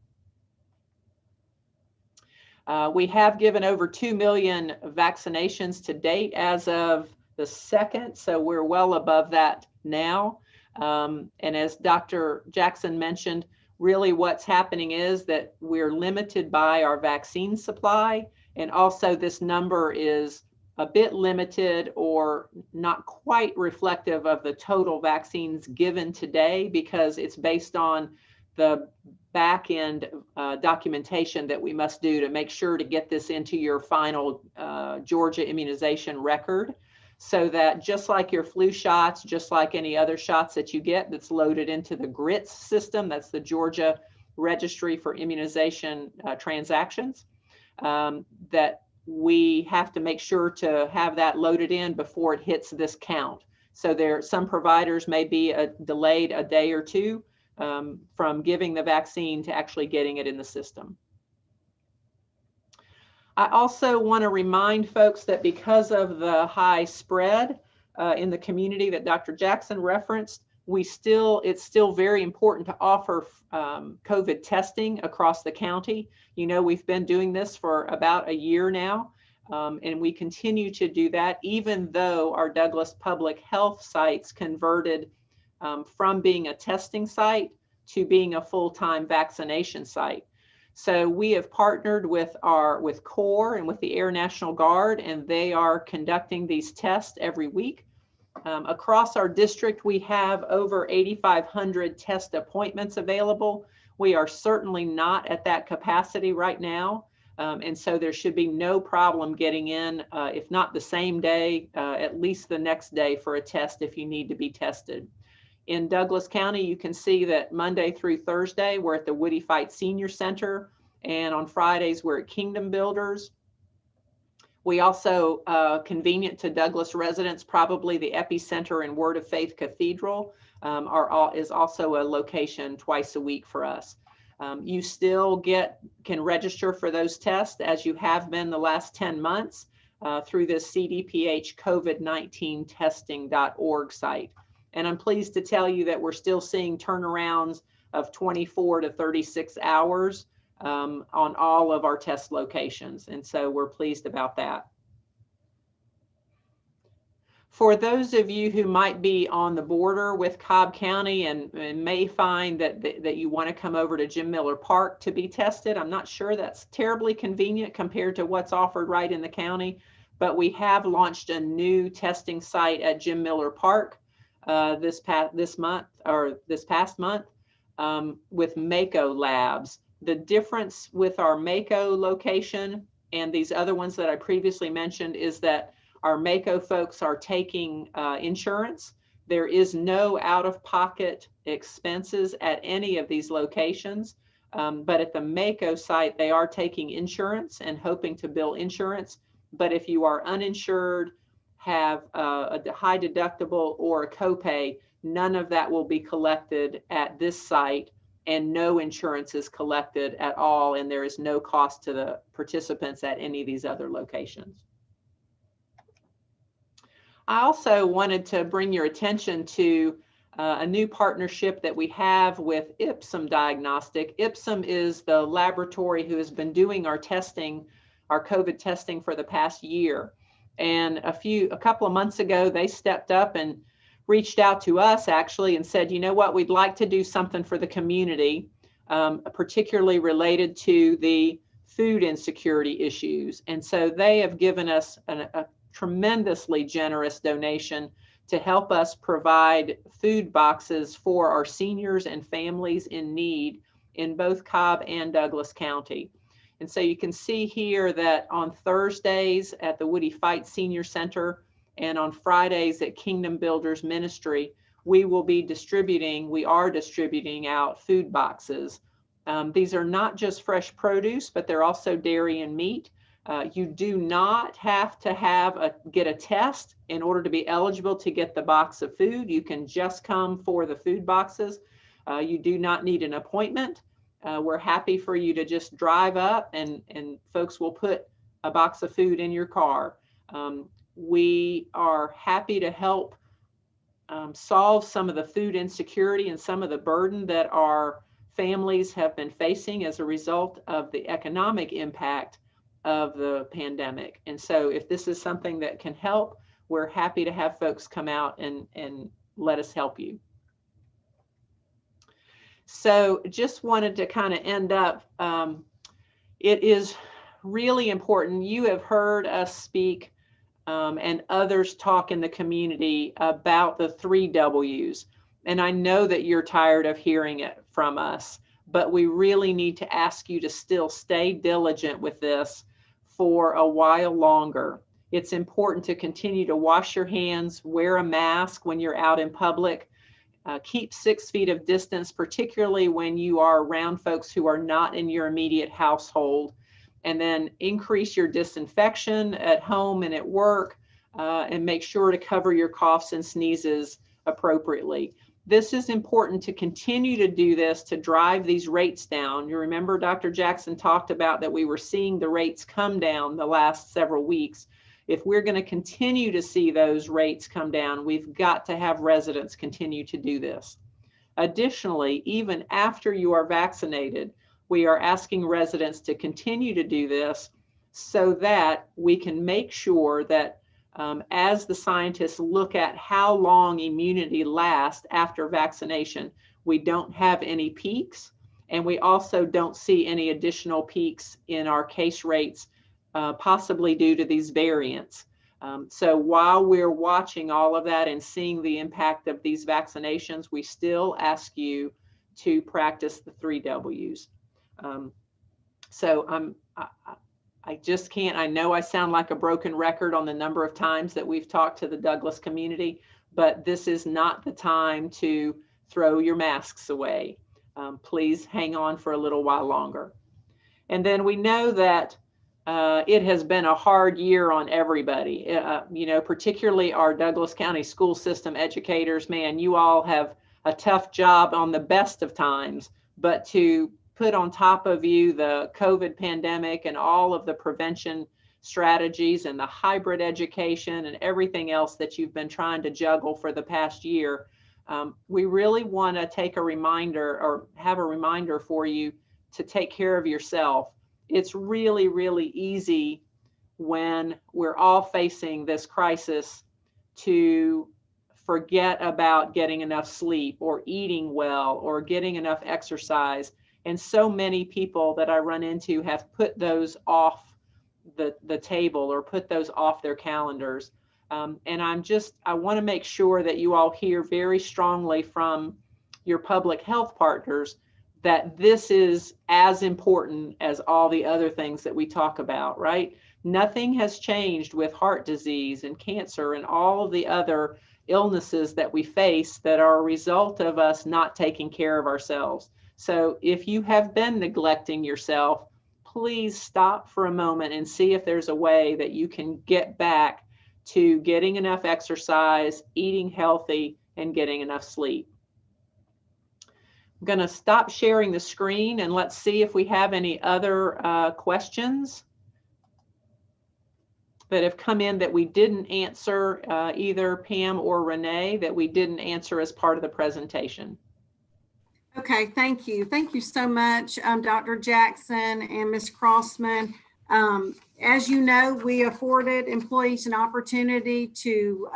[SPEAKER 1] We have given over 2 million vaccinations to date as of the 2nd, so we're well above that now. And as Dr. Jackson mentioned, really what's happening is that we're limited by our vaccine supply, and also this number is a bit limited or not quite reflective of the total vaccines given today, because it's based on the back end documentation that we must do to make sure to get this into your final Georgia immunization record, so that just like your flu shots, just like any other shots that you get that's loaded into the GRITS system, that's the Georgia Registry for Immunization Transactions, that we have to make sure to have that loaded in before it hits this count. So some providers may be delayed a day or two from giving the vaccine to actually getting it in the system. I also want to remind folks that because of the high spread in the community that Dr. Jackson referenced, it's still very important to offer COVID testing across the county. You know, we've been doing this for about a year now, and we continue to do that, even though our Douglas Public Health sites converted from being a testing site to being a full-time vaccination site. So we have partnered with CORE and with the Air National Guard, and they are conducting these tests every week. Across our district, we have over 8,500 test appointments available. We are certainly not at that capacity right now. And so there should be no problem getting in, if not the same day, at least the next day for a test if you need to be tested. In Douglas County, you can see that Monday through Thursday, we're at the Woody Fight Senior Center, and on Fridays, we're at Kingdom Builders. We also, convenient to Douglas residents, probably the Epicenter and Word of Faith Cathedral is also a location twice a week for us. You still can register for those tests as you have been the last 10 months through the CDPH COVID-19 testing.org site. And I'm pleased to tell you that we're still seeing turnarounds of 24 to 36 hours on all of our test locations. And so we're pleased about that. For those of you who might be on the border with Cobb County and may find that you want to come over to Jim Miller Park to be tested, I'm not sure that's terribly convenient compared to what's offered right in the county, but we have launched a new testing site at Jim Miller Park this past month with Mako Labs. The difference with our Mako location and these other ones that I previously mentioned is that our Mako folks are taking insurance. There is no out-of-pocket expenses at any of these locations, but at the Mako site, they are taking insurance and hoping to bill insurance. But if you are uninsured, have a high deductible or a copay, none of that will be collected at this site, and no insurance is collected at all, and there is no cost to the participants at any of these other locations. I also wanted to bring your attention to a new partnership that we have with Ipsum Diagnostic. Ipsum is the laboratory who has been doing our testing, our COVID testing for the past year. And a couple of months ago, they stepped up and reached out to us actually and said, you know what, we'd like to do something for the community, particularly related to the food insecurity issues. And so they have given us a tremendously generous donation to help us provide food boxes for our seniors and families in need in both Cobb and Douglas County. And so you can see here that on Thursdays at the Woody Fight Senior Center and on Fridays at Kingdom Builders Ministry, we are distributing out food boxes. These are not just fresh produce, but they're also dairy and meat. You do not have to get a test in order to be eligible to get the box of food. You can just come for the food boxes. You do not need an appointment. We're happy for you to just drive up and folks will put a box of food in your car. We are happy to help solve some of the food insecurity and some of the burden that our families have been facing as a result of the economic impact of the pandemic. And so if this is something that can help, we're happy to have folks come out and let us help you. So just wanted to kind of end up, it is really important. You have heard us speak and others talk in the community about the 3 W's. And I know that you're tired of hearing it from us, but we really need to ask you to still stay diligent with this for a while longer. It's important to continue to wash your hands, wear a mask when you're out in public, keep 6 feet of distance, particularly when you are around folks who are not in your immediate household, and then increase your disinfection at home and at work, and make sure to cover your coughs and sneezes appropriately. This is important to continue to do this to drive these rates down. You remember Dr. Jackson talked about that we were seeing the rates come down the last several weeks. If we're going to continue to see those rates come down, we've got to have residents continue to do this. Additionally, even after you are vaccinated, we are asking residents to continue to do this so that we can make sure that as the scientists look at how long immunity lasts after vaccination, we don't have any peaks, and we also don't see any additional peaks in our case rates, possibly due to these variants. So while we're watching all of that and seeing the impact of these vaccinations, we still ask you to practice the 3 W's. I just can't, I know I sound like a broken record on the number of times that we've talked to the Douglas community, but this is not the time to throw your masks away. Please hang on for a little while longer. And then we know that it has been a hard year on everybody, you know, particularly our Douglas County school system educators. Man, you all have a tough job on the best of times, but to put on top of you the COVID pandemic and all of the prevention strategies and the hybrid education and everything else that you've been trying to juggle for the past year, we really want to take a reminder or have a reminder for you to take care of yourself. It's really, really easy when we're all facing this crisis to forget about getting enough sleep or eating well or getting enough exercise. And so many people that I run into have put those off the table or put those off their calendars. And I want to make sure that you all hear very strongly from your public health partners that this is as important as all the other things that we talk about, right? Nothing has changed with heart disease and cancer and all of the other illnesses that we face that are a result of us not taking care of ourselves. So if you have been neglecting yourself, please stop for a moment and see if there's a way that you can get back to getting enough exercise, eating healthy, and getting enough sleep. I'm going to stop sharing the screen and let's see if we have any other questions that have come in that we didn't answer, either Pam or Renee, that we didn't answer as part of the presentation.
[SPEAKER 5] Okay, thank you. Thank you so much, Dr. Jackson and Ms. Crossman. As you know, we afforded employees an opportunity to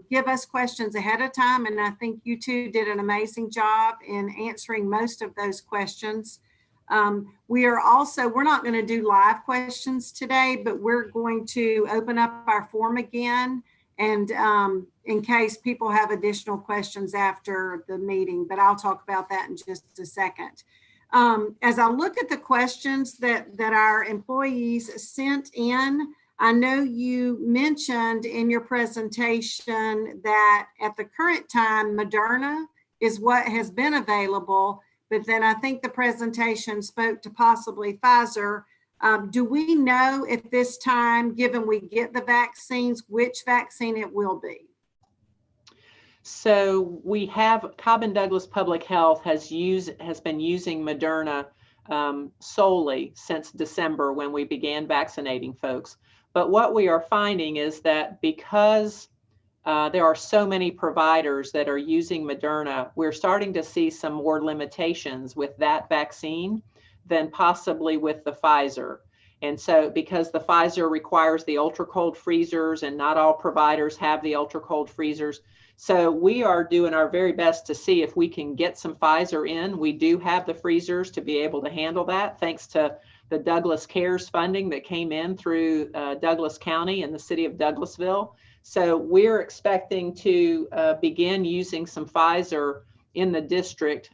[SPEAKER 5] give us questions ahead of time, and I think you two did an amazing job in answering most of those questions. We're not going to do live questions today, but we're going to open up our form again, and in case people have additional questions after the meeting, but I'll talk about that in just a second. As I look at the questions that our employees sent in, I know you mentioned in your presentation that at the current time, Moderna is what has been available, but then I think the presentation spoke to possibly Pfizer. Do we know at this time, given we get the vaccines, which vaccine it will be?
[SPEAKER 1] So we have Cobb and Douglas Public Health has been using Moderna solely since December when we began vaccinating folks. But what we are finding is that because there are so many providers that are using Moderna, we're starting to see some more limitations with that vaccine than possibly with the Pfizer. And so because the Pfizer requires the ultra cold freezers and not all providers have the ultra cold freezers. So we are doing our very best to see if we can get some Pfizer in. We do have the freezers to be able to handle that, thanks to the Douglas Cares funding that came in through Douglas County and the city of Douglasville. So we're expecting to begin using some Pfizer in the district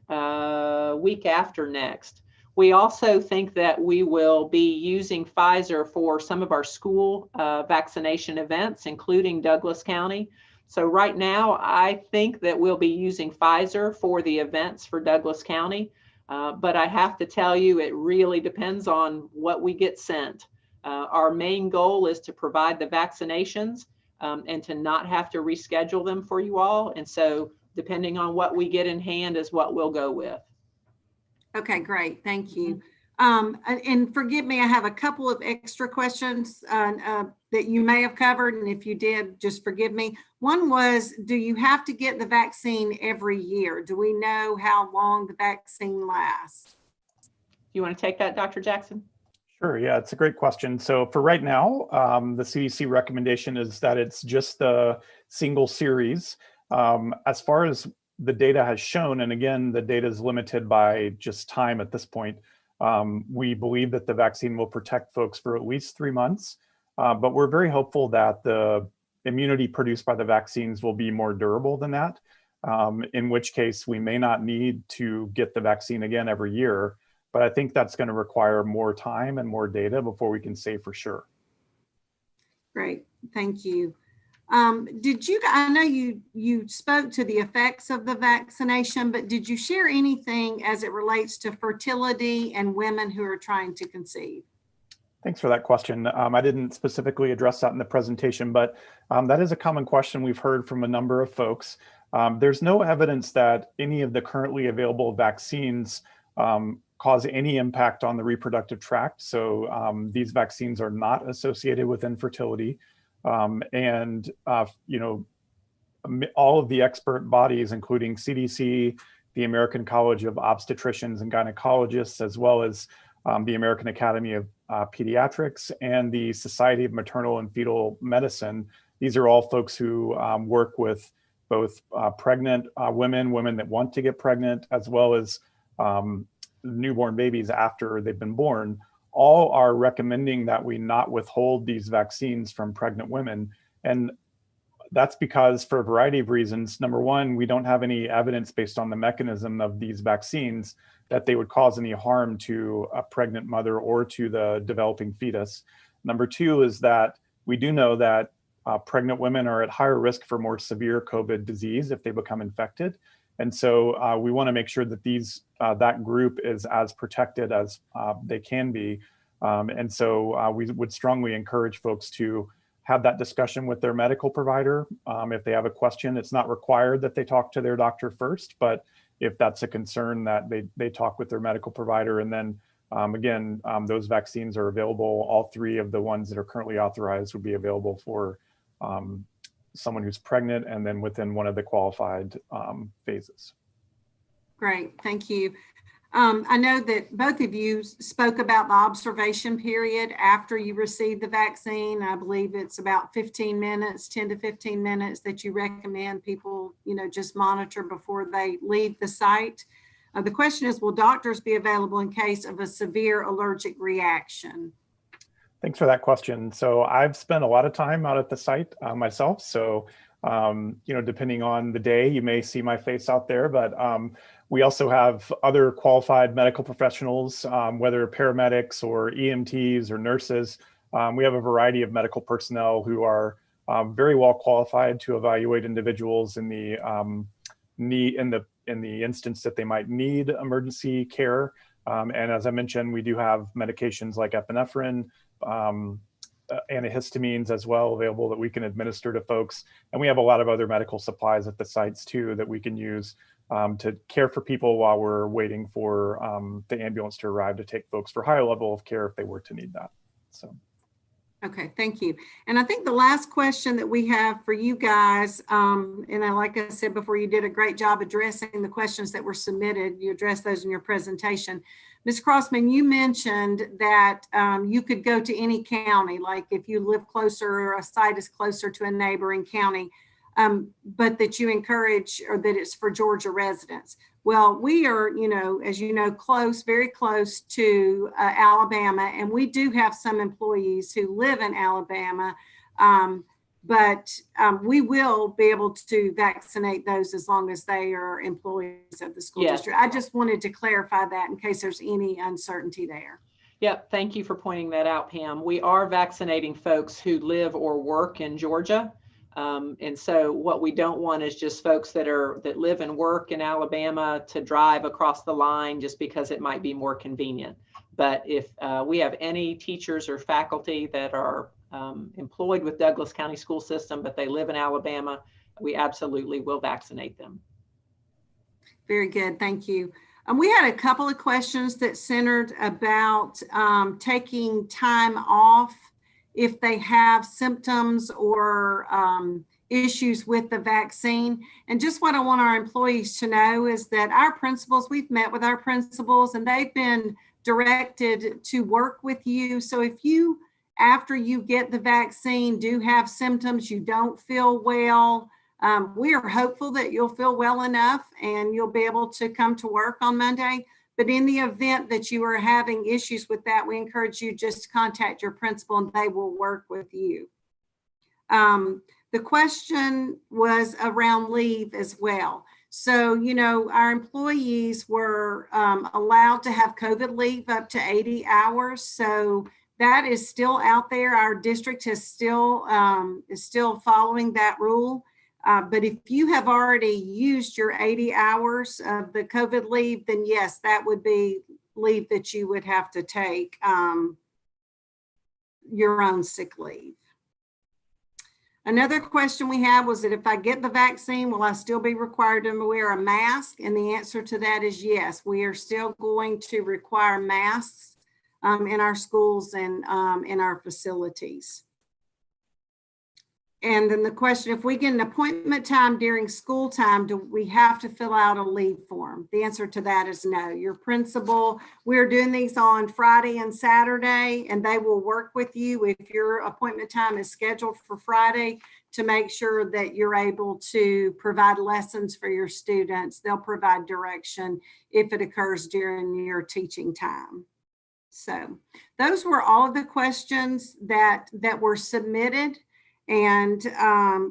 [SPEAKER 1] week after next. We also think that we will be using Pfizer for some of our school vaccination events, including Douglas County. So right now, I think that we'll be using Pfizer for the events for Douglas County. But I have to tell you, it really depends on what we get sent. Our main goal is to provide the vaccinations and to not have to reschedule them for you all. And so depending on what we get in hand is what we'll go with.
[SPEAKER 5] Okay, great. Thank you. And forgive me, I have a couple of extra questions that you may have covered. And if you did, just forgive me. One was, do you have to get the vaccine every year? Do we know how long the vaccine lasts?
[SPEAKER 1] You want to take that, Dr. Jackson?
[SPEAKER 4] Sure, yeah, it's a great question. So for right now, the CDC recommendation is that it's just the single series. As far as the data has shown, and again, the data is limited by just time at this point, we believe that the vaccine will protect folks for at least 3 months, but we're very hopeful that the immunity produced by the vaccines will be more durable than that, in which case we may not need to get the vaccine again every year, but I think that's going to require more time and more data before we can say for sure.
[SPEAKER 5] Great, thank you. I know you spoke to the effects of the vaccination, but did you share anything as it relates to fertility and women who are trying to conceive?
[SPEAKER 4] Thanks for that question. I didn't specifically address that in the presentation, but that is a common question we've heard from a number of folks. There's no evidence that any of the currently available vaccines cause any impact on the reproductive tract. So these vaccines are not associated with infertility. And all of the expert bodies, including CDC, the American College of Obstetricians and Gynecologists, as well as the American Academy of Pediatrics and the Society of Maternal and Fetal Medicine. These are all folks who work with both pregnant women that want to get pregnant, as well as newborn babies after they've been born. All are recommending that we not withhold these vaccines from pregnant women. And that's because, for a variety of reasons, number one, we don't have any evidence based on the mechanism of these vaccines that they would cause any harm to a pregnant mother or to the developing fetus. Number two is that we do know that pregnant women are at higher risk for more severe COVID disease if they become infected. And so we want to make sure that that group is as protected as they can be. And so we would strongly encourage folks to have that discussion with their medical provider. If they have a question, it's not required that they talk to their doctor first, but if that's a concern, that they talk with their medical provider. And then again, those vaccines are available. All three of the ones that are currently authorized would be available for someone who's pregnant and then within one of the qualified phases.
[SPEAKER 5] Great, thank you. I know that both of you spoke about the observation period after you receive the vaccine. I believe it's about 15 minutes, 10 to 15 minutes that you recommend people, just monitor before they leave the site. The question is, will doctors be available in case of a severe allergic reaction?
[SPEAKER 4] Thanks for that question. So I've spent a lot of time out at the site myself. So, depending on the day, you may see my face out there, but we also have other qualified medical professionals, whether paramedics or EMTs or nurses. We have a variety of medical personnel who are very well qualified to evaluate individuals in the instance that they might need emergency care. And as I mentioned, we do have medications like epinephrine, antihistamines as well available that we can administer to folks. And we have a lot of other medical supplies at the sites too that we can use to care for people while we're waiting for the ambulance to arrive to take folks for higher level of care if they were to need that. So.
[SPEAKER 5] Okay, thank you. And I think the last question that we have for you guys, like I said before, you did a great job addressing the questions that were submitted. You addressed those in your presentation. Ms. Crossman, you mentioned that you could go to any county, like if you live closer or a site is closer to a neighboring county, but that you encourage or that it's for Georgia residents. Well, we are, as you know, very close to Alabama, and we do have some employees who live in Alabama. but we will be able to vaccinate those as long as they are employees of the school
[SPEAKER 1] Yes.
[SPEAKER 5] district. I just wanted to clarify that in case there's any uncertainty there.
[SPEAKER 1] Yep, thank you for pointing that out, Pam. We are vaccinating folks who live or work in Georgia. And so what we don't want is just folks that live and work in Alabama to drive across the line just because it might be more convenient. But if we have any teachers or faculty that are employed with Douglas County School System, but they live in Alabama, we absolutely will vaccinate them.
[SPEAKER 5] Very good, thank you. We had a couple of questions that centered about taking time off if they have symptoms or issues with the vaccine. And just what I want our employees to know is that our principals, we've met with our principals and they've been directed to work with you. So if you, after you get the vaccine, do have symptoms, you don't feel well, we are hopeful that you'll feel well enough and you'll be able to come to work on Monday. But in the event that you are having issues with that, we encourage you just to contact your principal and they will work with you. The question was around leave as well. So, you know, our employees were allowed to have COVID leave up to 80 hours. So that is still out there. Our district is still following that rule. But if you have already used your 80 hours of the COVID leave, then yes, that would be leave that you would have to take, your own sick leave. Another question we had was that if I get the vaccine, will I still be required to wear a mask? And the answer to that is yes, we are still going to require masks in our schools and in our facilities. And then the question, if we get an appointment time during school time, do we have to fill out a leave form? The answer to that is no. Your principal, we're doing these on Friday and Saturday, and they will work with you if your appointment time is scheduled for Friday to make sure that you're able to provide lessons for your students. They'll provide direction if it occurs during your teaching time. So those were all of the questions that were submitted. And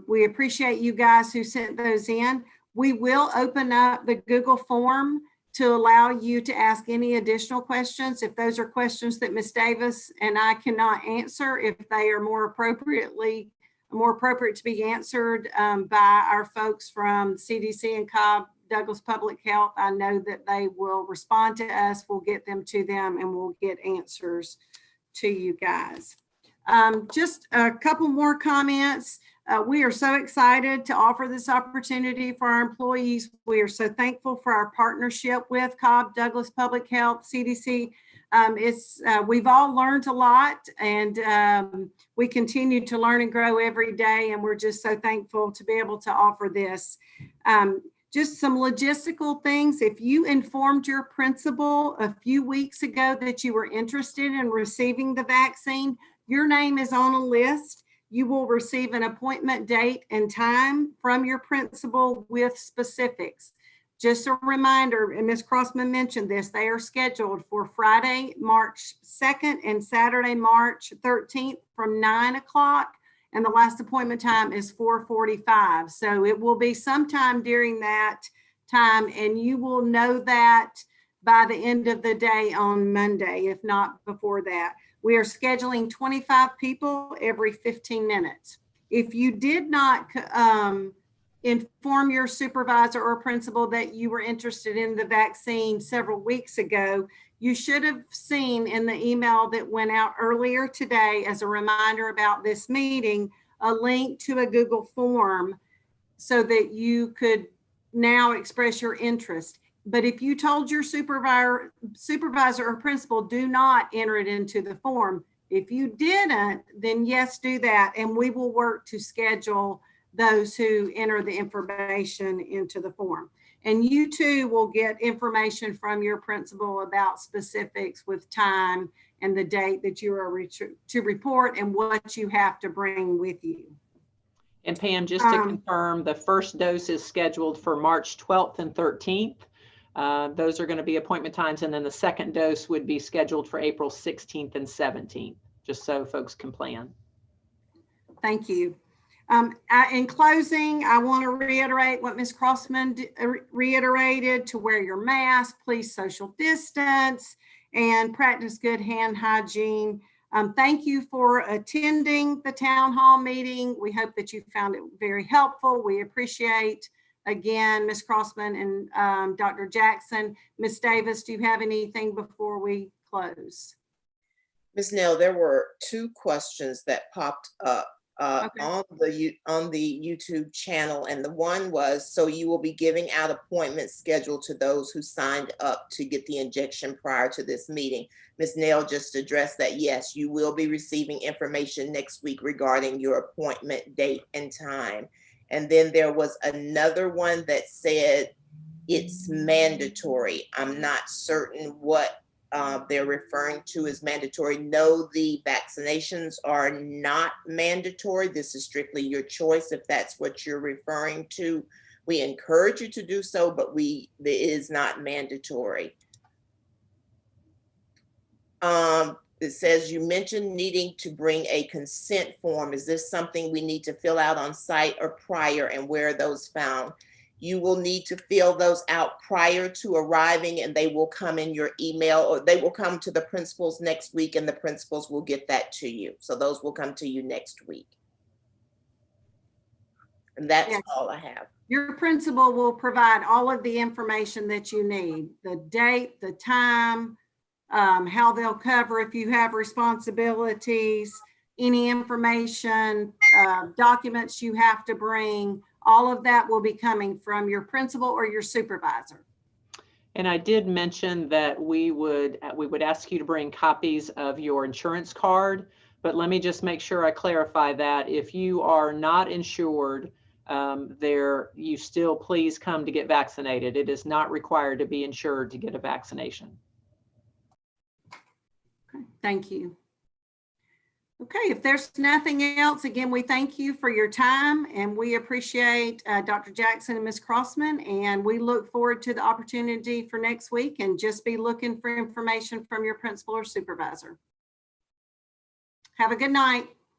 [SPEAKER 5] we appreciate you guys who sent those in. We will open up the Google form to allow you to ask any additional questions. If those are questions that Ms. Davis and I cannot answer, if they are more appropriate to be answered by our folks from CDC and Cobb Douglas Public Health, I know that they will respond to us. We'll get them to them and we'll get answers to you guys. Just a couple more comments. We are so excited to offer this opportunity for our employees. We are so thankful for our partnership with Cobb Douglas Public Health, CDC. We've all learned a lot and we continue to learn and grow every day. And we're just so thankful to be able to offer this. Just some logistical things. If you informed your principal a few weeks ago that you were interested in receiving the vaccine, your name is on a list. You will receive an appointment date and time from your principal with specifics. Just a reminder, and Ms. Crossman mentioned this, they are scheduled for Friday, March 2nd and Saturday, March 13th from 9 o'clock. And the last appointment time is 4:45. So it will be sometime during that time, and you will know that by the end of the day on Monday, if not before that. We are scheduling 25 people every 15 minutes. If you did not inform your supervisor or principal that you were interested in the vaccine several weeks ago, you should have seen in the email that went out earlier today as a reminder about this meeting, a link to a Google form so that you could now express your interest. But if you told your supervisor or principal, do not enter it into the form. If you didn't, then yes, do that. And we will work to schedule those who enter the information into the form. And you too will get information from your principal about specifics with time and the date that you are to report and what you have to bring with you.
[SPEAKER 1] And Pam, just to confirm, the first dose is scheduled for March 12th and 13th. Those are going to be appointment times. And then the second dose would be scheduled for April 16th and 17th, just so folks can plan.
[SPEAKER 5] Thank you. In closing, I want to reiterate what Ms. Crossman reiterated: to wear your mask, please social distance, and practice good hand hygiene. Thank you for attending the town hall meeting. We hope that you found it very helpful. We appreciate, again, Ms. Crossman and Dr. Jackson. Ms. Davis, do you have anything before we close?
[SPEAKER 3] Ms. Nell, there were 2 questions that popped up
[SPEAKER 5] Okay.
[SPEAKER 3] on the YouTube channel, and the one was, so you will be giving out appointments scheduled to those who signed up to get the injection prior to this meeting. Ms. Nell just addressed that, yes, you will be receiving information next week regarding your appointment date and time. And then there was another one that said it's mandatory. I'm not certain what they're referring to as mandatory. No, the vaccinations are not mandatory. This is strictly your choice if that's what you're referring to. We encourage you to do so, but it is not mandatory. It says you mentioned needing to bring a consent form. Is this something we need to fill out on site or prior, and where are those found? You will need to fill those out prior to arriving, and they will come in your email, or they will come to the principals next week, and the principals will get that to you. So those will come to you next week. And that's
[SPEAKER 5] Yes.
[SPEAKER 3] all I have.
[SPEAKER 5] Your principal will provide all of the information that you need: the date, the time, how they'll cover if you have responsibilities, any information, documents you have to bring. All of that will be coming from your principal or your supervisor.
[SPEAKER 1] And I did mention that we would ask you to bring copies of your insurance card, but let me just make sure I clarify that if you are not insured, you still please come to get vaccinated. It is not required to be insured to get a vaccination.
[SPEAKER 5] Okay, thank you. Okay, if there's nothing else, again, we thank you for your time, and we appreciate Dr. Jackson and Ms. Crossman, and we look forward to the opportunity for next week, and just be looking for information from your principal or supervisor. Have a good night.